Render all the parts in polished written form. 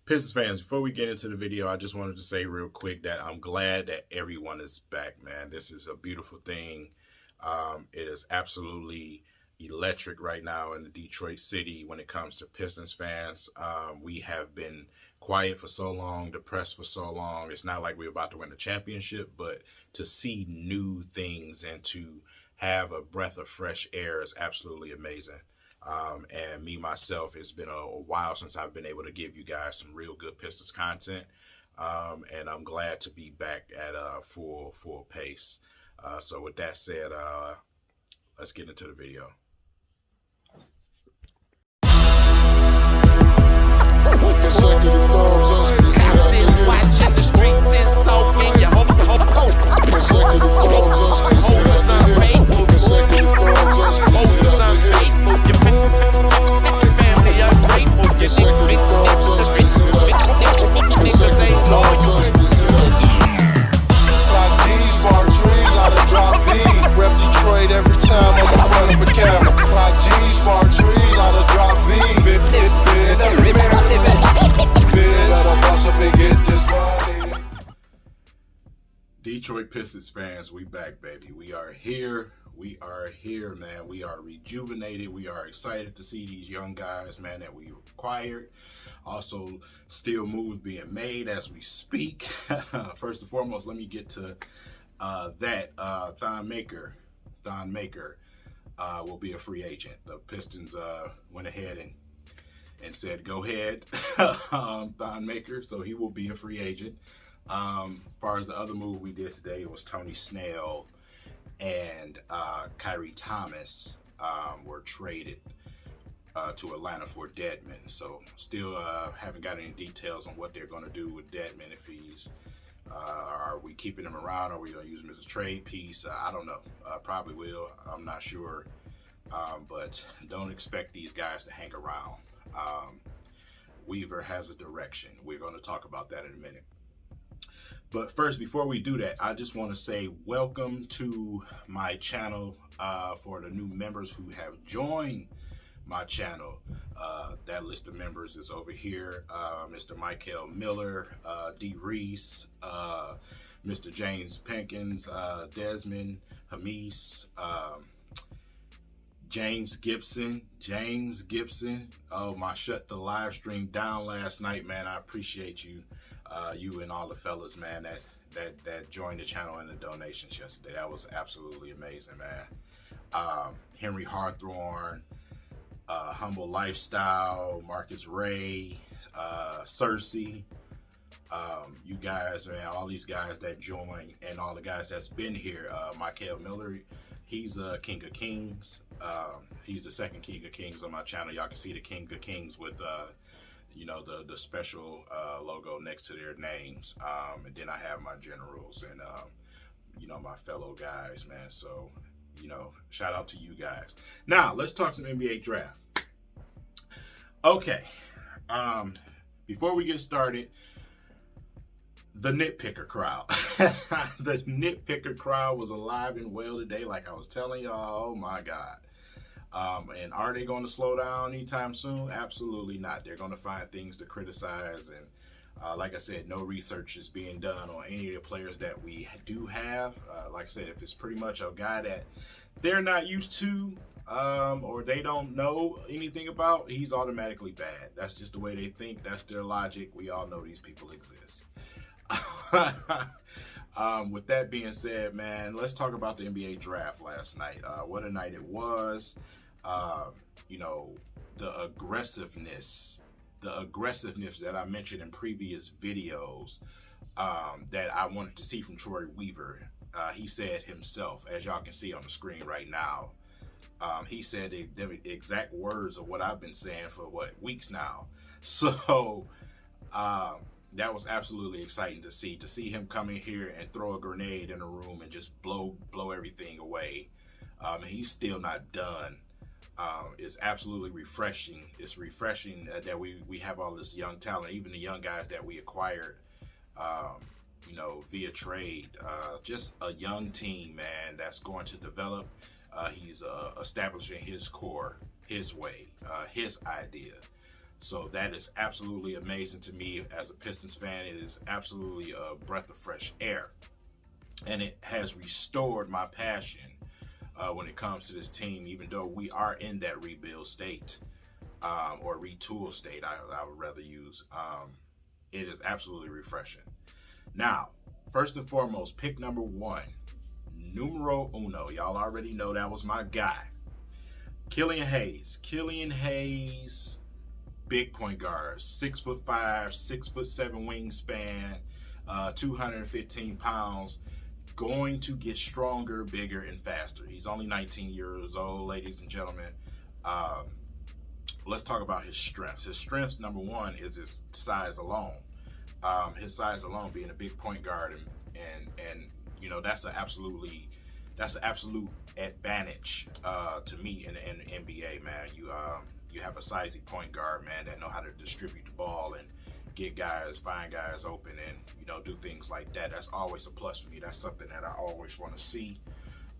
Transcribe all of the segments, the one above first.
Pistons fans, before we get into the video, I just wanted to say real quick that I'm glad that everyone is back, man. This is a beautiful thing. It is absolutely electric right now in the Detroit city when it comes to Pistons fans. We have been quiet for so long, depressed for so long. It's not like we're about to win the championship, but to see new things and to have a breath of fresh air is absolutely amazing. And me, myself, it's been a while since I've been able to give you guys some real good Pistons content. And I'm glad to be back at full pace. So with that said, let's get into the video. Cops is watching, the streets is soaking. Your hopes are holders unfaithful. Holders unfaithful. Your family ungrateful. Your niggas ain't loyal. Clock D's, bar trees, out of drop V. Rep Detroit every time I'm in front of a camera. Clock G's, bar trees, out of drop V. Detroit Pistons fans, we back, baby. We are here. We are here, man. We are rejuvenated. We are excited to see these young guys, man, that we acquired. Also, still moves being made as we speak. First and foremost, let me get to that. Thon Maker will be a free agent. The Pistons went ahead and said, go ahead, Thon Maker. So he will be a free agent. As far as the other move we did today, it was Tony Snell and Kyrie Thomas were traded to Atlanta for Dedmon. So still haven't got any details on what they're going to do with Dedmon. If he's are we keeping him around? Are we going to use him as a trade piece? I don't know. Probably will. I'm not sure. But don't expect these guys to hang around. Weaver has a direction. We're going to talk about that in a minute. But first, before we do that, I just want to say welcome to my channel for the new members who have joined my channel. That list of members is over here. Mr. Michael Miller, D. Reese, Mr. James Penkins, Desmond Hamis, James Gibson. Oh, my shut the live stream down last night, man. I appreciate you. You and all the fellas, man, that joined the channel and the donations yesterday. That was absolutely amazing, man. Henry Hawthorne, Humble Lifestyle, Marcus Ray, Cersei, you guys, man, all these guys that joined and all the guys that's been here. Michael Miller, he's King of Kings. He's the second King of Kings on my channel. Y'all can see the King of Kings with you know, the special logo next to their names. And then I have my generals and, you know, my fellow guys, man. So, you know, shout out to you guys. Now, let's talk some NBA draft. Okay. Before we get started, the nitpicker crowd. The nitpicker crowd was alive and well today, like I was telling y'all. Oh, my God. And are they going to slow down anytime soon? Absolutely not. They're going to find things to criticize. And like I said, no research is being done on any of the players that we do have. Like I said, if it's pretty much a guy that they're not used to or they don't know anything about, he's automatically bad. That's just the way they think. That's their logic. We all know these people exist. With that being said, man, let's talk about the NBA draft last night. What a night it was. You know, the aggressiveness that I mentioned in previous videos that I wanted to see from Troy Weaver. He said himself, as y'all can see on the screen right now, he said the exact words of what I've been saying for weeks now. So that was absolutely exciting to see him come in here and throw a grenade in a room and just blow everything away. He's still not done. It's absolutely refreshing. It's refreshing that we have all this young talent, even the young guys that we acquired, you know, via trade. Just a young team, man, that's going to develop. He's establishing his core, his way, his idea. So that is absolutely amazing to me as a Pistons fan. It is absolutely a breath of fresh air. And it has restored my passion when it comes to this team, even though we are in that rebuild state, or retool state, I would rather use. It is absolutely refreshing. Now, first and foremost, pick number 1, numero uno. Y'all already know that was my guy, Killian Hayes. Killian Hayes, big point guard, 6'5", 6'7" wingspan, 215 pounds. Going to get stronger, bigger, and faster. He's only 19 years old, ladies and gentlemen. Let's talk about his strengths. His strengths, number 1, is his size alone. His size alone, being a big point guard, and you know, that's an absolute advantage to me in the NBA, man. You have a sizey point guard, man, that know how to distribute the ball and get guys, find guys open, and, you know, do things like that. That's always a plus for me. That's something that I always want to see.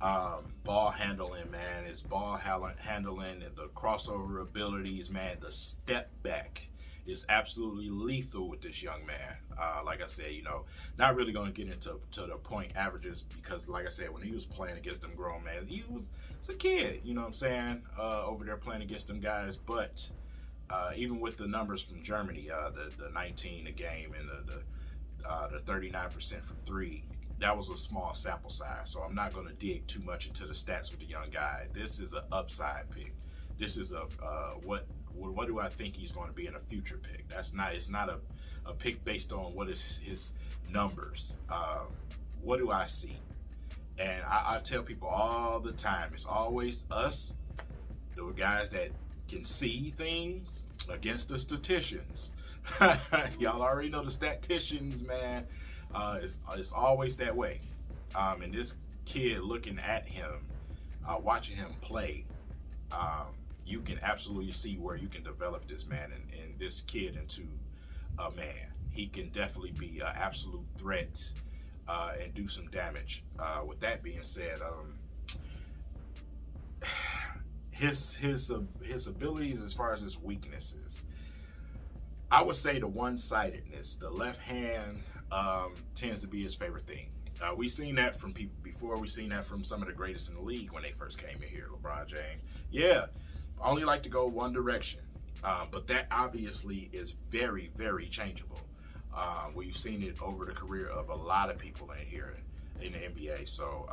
Ball handling, man, his ball handling and the crossover abilities, man, the step back is absolutely lethal with this young man. Like I said, you know, not really going to get into the point averages because, like I said, when he was playing against them grown men, he was a kid, you know what I'm saying, over there playing against them guys. But even with the numbers from Germany, the 19 a game and the 39% from 3, that was a small sample size. So I'm not going to dig too much into the stats with the young guy. This is an upside pick. This is what do I think he's going to be in a future pick. It's not a pick based on what is his numbers. What do I see? And I tell people all the time, it's always us, the guys that can see things, against the statisticians. Y'all already know the statisticians, man. It's always that way. And this kid, looking at him, watching him play, you can absolutely see where you can develop this man and this kid into a man. He can definitely be an absolute threat and do some damage. With that being said, his abilities as far as his weaknesses, I would say the one-sidedness. The left hand tends to be his favorite thing. We've seen that from people before. We've seen that from some of the greatest in the league when they first came in here. LeBron James, yeah, only like to go one direction. But that obviously is very, very changeable. We've seen it over the career of a lot of people in here in the NBA. So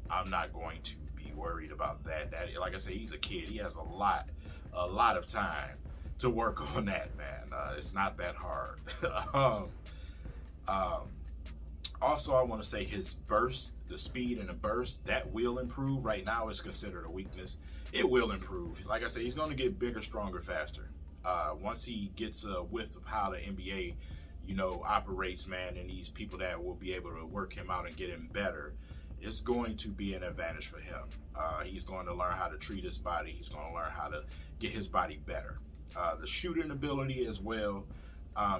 I'm not going to be worried about that. Like I said, he's a kid. He has a lot of time to work on that, man. It's not that hard. Also, I want to say his burst, the speed and the burst, that will improve. Right now, it's considered a weakness. It will improve. Like I said, he's going to get bigger, stronger, faster. Once he gets a whiff of how the NBA, you know, operates, man, and these people that will be able to work him out and get him better, it's going to be an advantage for him. He's going to learn how to treat his body. He's going to learn how to get his body better. The shooting ability as well.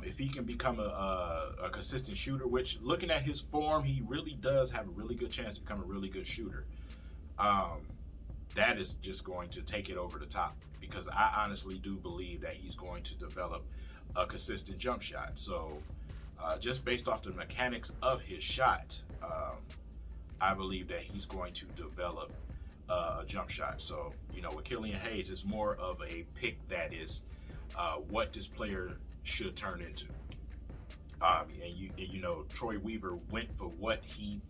If he can become a consistent shooter, which, looking at his form, he really does have a really good chance to become a really good shooter. That is just going to take it over the top, because I honestly do believe that he's going to develop a consistent jump shot. So just based off the mechanics of his shot, I believe that he's going to develop a jump shot. So, you know, with Killian Hayes, it's more of a pick that is what this player should turn into. And you know, Troy Weaver went for what he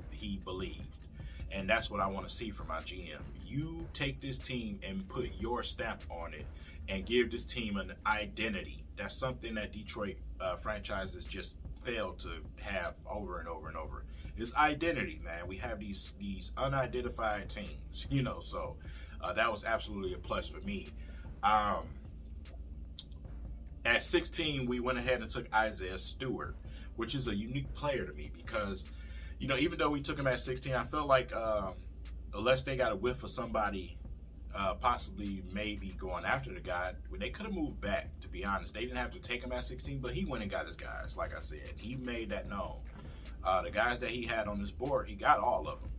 believed, and that's what I want to see from my GM. You take this team and put your stamp on it and give this team an identity. That's something that Detroit franchises just failed to have over and over and over. It's identity, man. We have these unidentified teams, you know, so that was absolutely a plus for me. At 16, we went ahead and took Isaiah Stewart, which is a unique player to me because, you know, even though we took him at 16, I felt like unless they got a whiff of somebody possibly maybe going after the guy, they could have moved back, to be honest. They didn't have to take him at 16, but he went and got his guys, like I said. He made that known. The guys that he had on his board, he got all of them.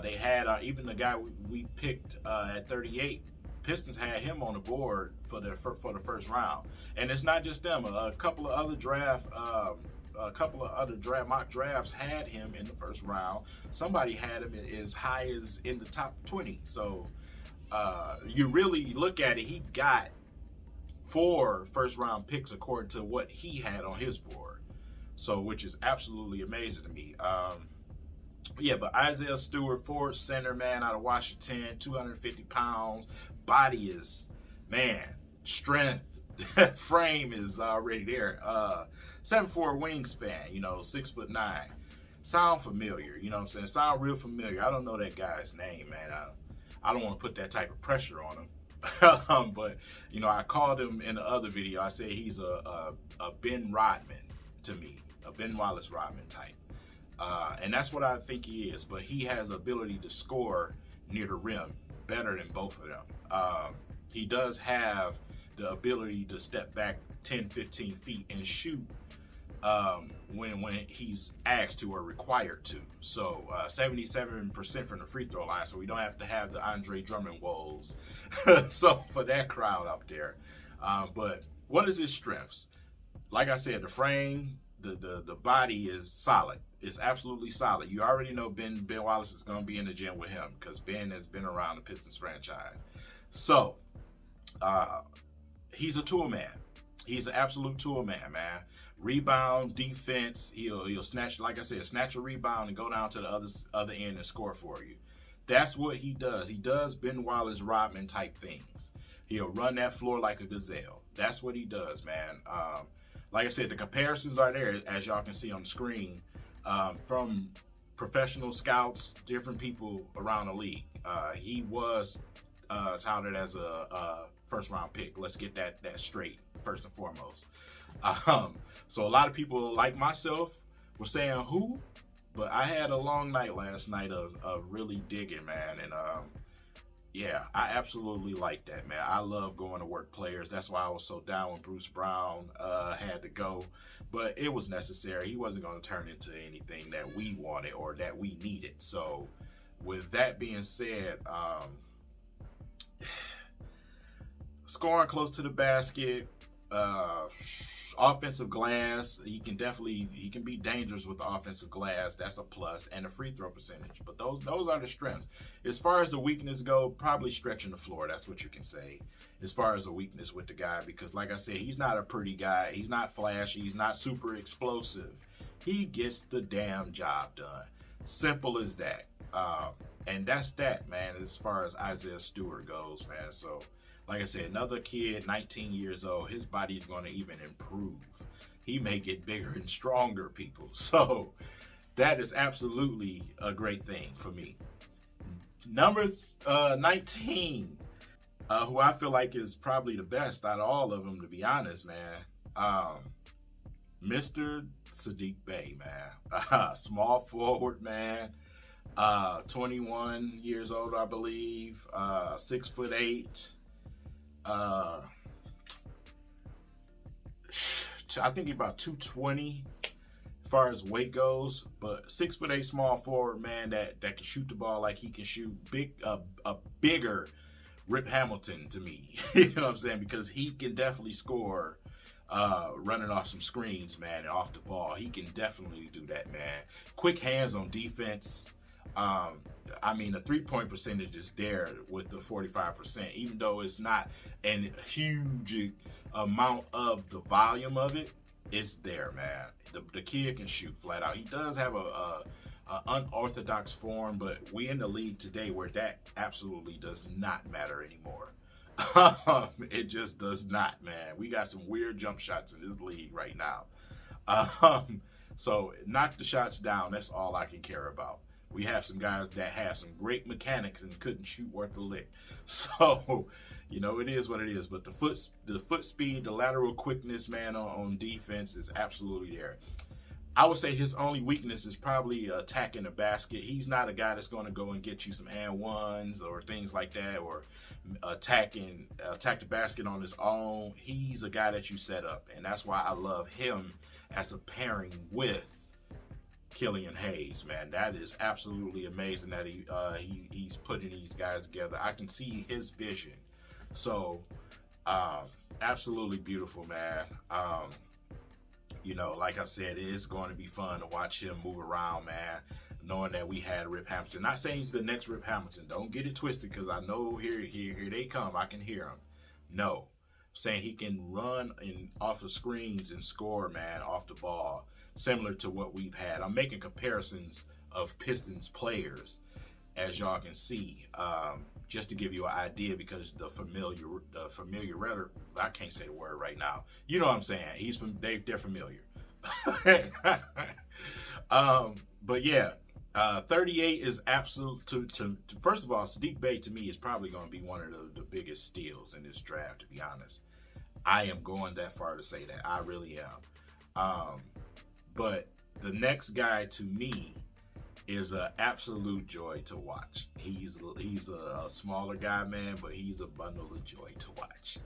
They had even the guy we picked at 38, Pistons had him on the board for the first round, and it's not just them. A couple of other mock drafts had him in the first round. Somebody had him as high as in the top 20. So you really look at it, he got 4 first-round picks according to what he had on his board. So, which is absolutely amazing to me. Yeah, but Isaiah Stewart, forward center, man, out of Washington, 250 pounds. Body is, man, strength. That frame is already there. 7'4" wingspan, 6'9". Sound familiar, you know what I'm saying? Sound real familiar. I don't know that guy's name, man. I don't want to put that type of pressure on him. But, I called him in the other video. I said he's a Ben Rodman to me, a Ben Wallace Rodman type. And that's what I think he is. But he has ability to score near the rim better than both of them. He does have the ability to step back 10, 15 feet and shoot when he's asked to or required to. So 77% from the free throw line, so we don't have to have the Andre Drummond woes. So for that crowd up there. But what is his strengths? Like I said, the frame, the body is solid. It's absolutely solid. You already know Ben Wallace is going to be in the gym with him because Ben has been around the Pistons franchise. So he's a tool man. He's an absolute tool man, man. Rebound, defense. He'll snatch, like I said, snatch a rebound and go down to the other end and score for you. That's what he does. He does Ben Wallace Rodman type things. He'll run that floor like a gazelle. That's what he does, man. Like I said, the comparisons are there, as y'all can see on the screen, from professional scouts, different people around the league. He was touted as a first-round pick. Let's get that straight, first and foremost. So a lot of people, like myself, were saying who, but I had a long night last night of really digging, man, and yeah, I absolutely like that, man. I love going to work players. That's why I was so down when Bruce Brown had to go. But it was necessary. He wasn't going to turn into anything that we wanted or that we needed. So with that being said, scoring close to the basket, offensive glass, he can be dangerous with the offensive glass. That's a plus, and the free throw percentage. But those are the strengths. As far as the weakness go, probably stretching the floor. That's what you can say as far as a weakness with the guy, because like I said, he's not a pretty guy. He's not flashy. He's not super explosive. He gets the damn job done. Simple as that. And that's that, man, as far as Isaiah Stewart goes, man. So like I said, another kid, 19 years old, his body's going to even improve. He may get bigger and stronger, people. So that is absolutely a great thing for me. Number 19, who I feel like is probably the best out of all of them, to be honest, man. Mr. Sadiq Bey, man. Small forward, man. 21 years old, I believe. 6'8". I think he's about 220 as far as weight goes, but 6'8" small forward, man, that can shoot the ball like he can shoot. A bigger Rip Hamilton to me. You know what I'm saying? Because he can definitely score running off some screens, man, and off the ball. He can definitely do that, man. Quick hands on defense. I mean, the three-point percentage is there with the 45%, even though it's not a huge amount of the volume of it. It's there, man. The kid can shoot flat out. He does have a unorthodox form, but we in the league today where that absolutely does not matter anymore. It just does not, man. We got some weird jump shots in this league right now. So knock the shots down. That's all I can care about. We have some guys that have some great mechanics and couldn't shoot worth a lick. So, it is what it is. But the foot speed, the lateral quickness, man, on defense is absolutely there. I would say his only weakness is probably attacking the basket. He's not a guy that's going to go and get you some and ones or things like that, or attack the basket on his own. He's a guy that you set up, and that's why I love him as a pairing with Killian Hayes, man. That is absolutely amazing that he's putting these guys together. I can see his vision So, absolutely beautiful, man. Like I said, it's going to be fun to watch him move around, man. Knowing that we had Rip Hamilton. Not saying he's the next Rip Hamilton. Don't get it twisted, because I know here they come. I can hear them. No. Saying he can run off of screens and score, man, off the ball, similar to what we've had. I'm making comparisons of Pistons players, as y'all can see, just to give you an idea, because the familiar, I can't say the word right now. You know what I'm saying? They're familiar. But yeah, 38 is absolute. To first of all, Sadiq Bey to me is probably going to be one of the biggest steals in this draft. To be honest, I am going that far to say that. I really am. But the next guy to me is an absolute joy to watch. He's a smaller guy, man, but he's a bundle of joy to watch.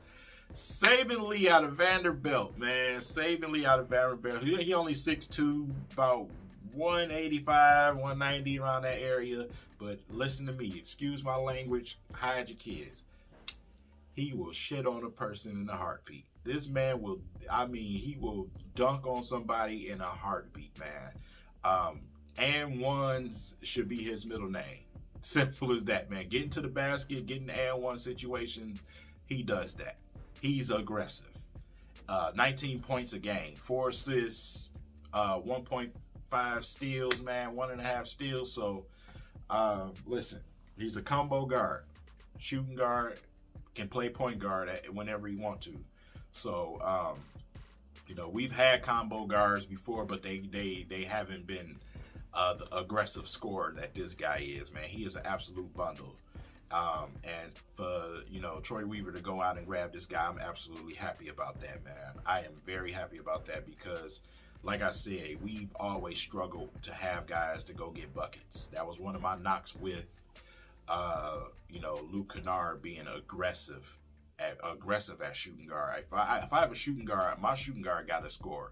Saban Lee out of Vanderbilt, man. Saban Lee out of Vanderbilt. He only 6'2", about 185, 190 around that area. But listen to me. Excuse my language. Hide your kids. He will shit on a person in a heartbeat. This man he will dunk on somebody in a heartbeat, man. And ones should be his middle name. Simple as that, man. Getting to the basket, getting the and one situation, he does that. He's aggressive. 19 points a game, 4 assists, 1.5 steals, man, 1.5 steals. So, listen, he's a combo guard, shooting guard, can play point guard whenever he want to. So, we've had combo guards before, but they haven't been the aggressive scorer that this guy is, man. He is an absolute bundle. And for, Troy Weaver to go out and grab this guy, I'm absolutely happy about that, man. I am very happy about that because, like I said, we've always struggled to have guys to go get buckets. That was one of my knocks with, Luke Kennard being aggressive at shooting guard. If I have a shooting guard, my shooting guard got to score.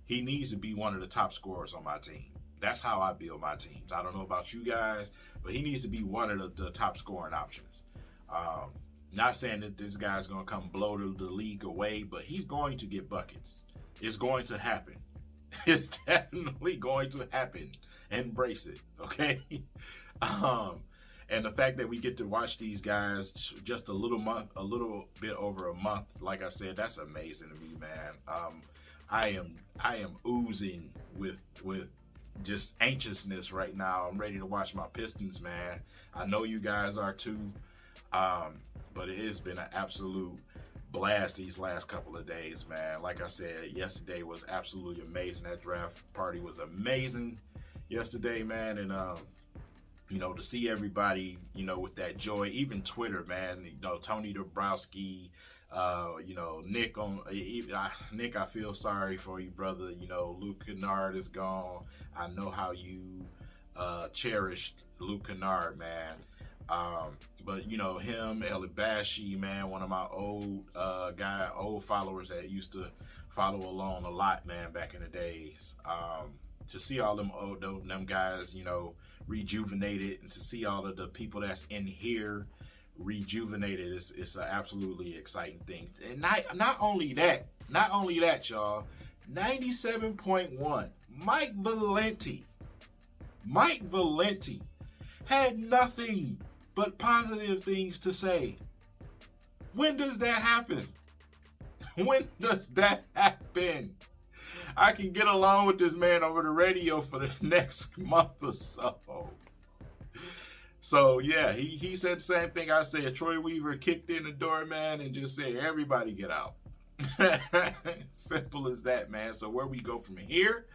He needs to be one of the top scorers on my team. That's how I build my teams. I don't know about you guys, but he needs to be one of the top scoring options. Not saying that this guy's going to come blow the league away, but he's going to get buckets. It's going to happen. It's definitely going to happen. Embrace it, okay? And the fact that we get to watch these guys just a little bit over a month, like I said, that's amazing to me, man. I am oozing with just anxiousness right now. I'm ready to watch my Pistons, man. I know you guys are too. But it has been an absolute blast these last couple of days, man. Like I said, yesterday was absolutely amazing. That draft party was amazing yesterday, man. And, to see everybody, with that joy, even Twitter, man, Tony Dabrowski, Nick, I feel sorry for you, brother. Luke Kennard is gone. I know how you cherished Luke Kennard, man. But him, Elibashi, man, one of my old followers that used to follow along a lot, man, back in the days. To see all them guys, rejuvenated, and to see all of the people that's in here rejuvenated, it's an absolutely exciting thing. And not only that, y'all, 97.1, Mike Valenti had nothing but positive things to say. When does that happen? When does that happen? I can get along with this man over the radio for the next month or so. So, yeah, he said the same thing I said. Troy Weaver kicked in the door, man, and just said, everybody get out. Simple as that, man. So where we go from here,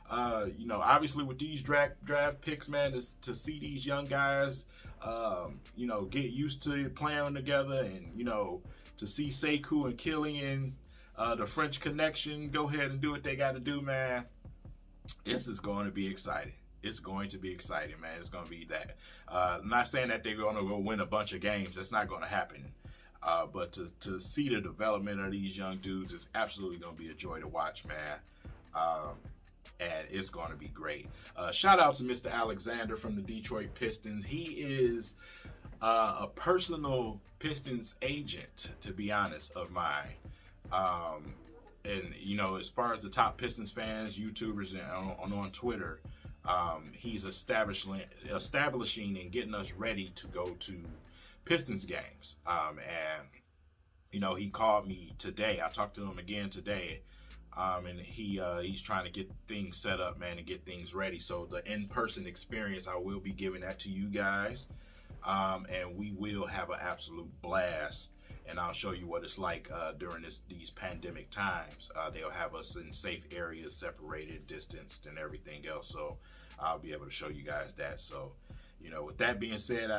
obviously with these draft picks, man, to see these young guys, get used to playing together, and, to see Sekou and Killian, the French connection, go ahead and do what they got to do, man. This is going to be exciting. It's going to be exciting, man. It's going to be that. I'm not saying that they're going to go win a bunch of games. That's not going to happen. But to see the development of these young dudes is absolutely going to be a joy to watch, man. And it's going to be great. Shout out to Mr. Alexander from the Detroit Pistons. He is A personal Pistons agent, to be honest, of mine. And you know, as far as the top Pistons fans, YouTubers, and on Twitter, he's establishing and getting us ready to go to Pistons games. And you know, he called me today. I talked to him again today. And he's trying to get things set up, man, and get things ready. So the in-person experience, I will be giving that to you guys. And we will have an absolute blast. And I'll show you what it's like during these pandemic times. They'll have us in safe areas, separated, distanced, and everything else. So I'll be able to show you guys that. So, you know, with that being said,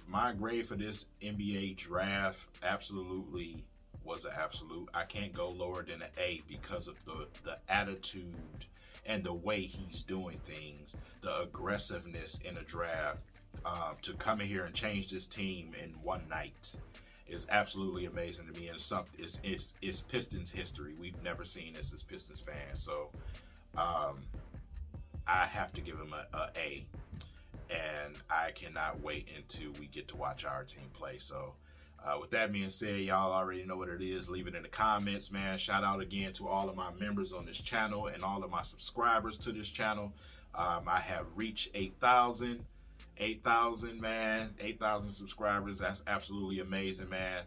my grade for this NBA draft absolutely was an absolute. I can't go lower than an A because of the attitude and the way he's doing things, the aggressiveness in a draft. To come in here and change this team in one night is absolutely amazing to me, and it's Pistons history. We've never seen this as Pistons fans, so I have to give him a A, and I cannot wait until we get to watch our team play. So with that being said, y'all already know what it is. Leave it in the comments, man. Shout out again to all of my members on this channel and all of my subscribers to this channel. I have reached 8,000, man. 8,000 subscribers. That's absolutely amazing, man.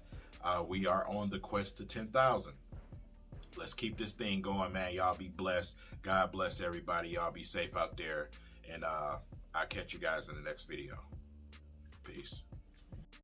We are on the quest to 10,000. Let's keep this thing going, man. Y'all be blessed. God bless everybody. Y'all be safe out there. And I'll catch you guys in the next video. Peace.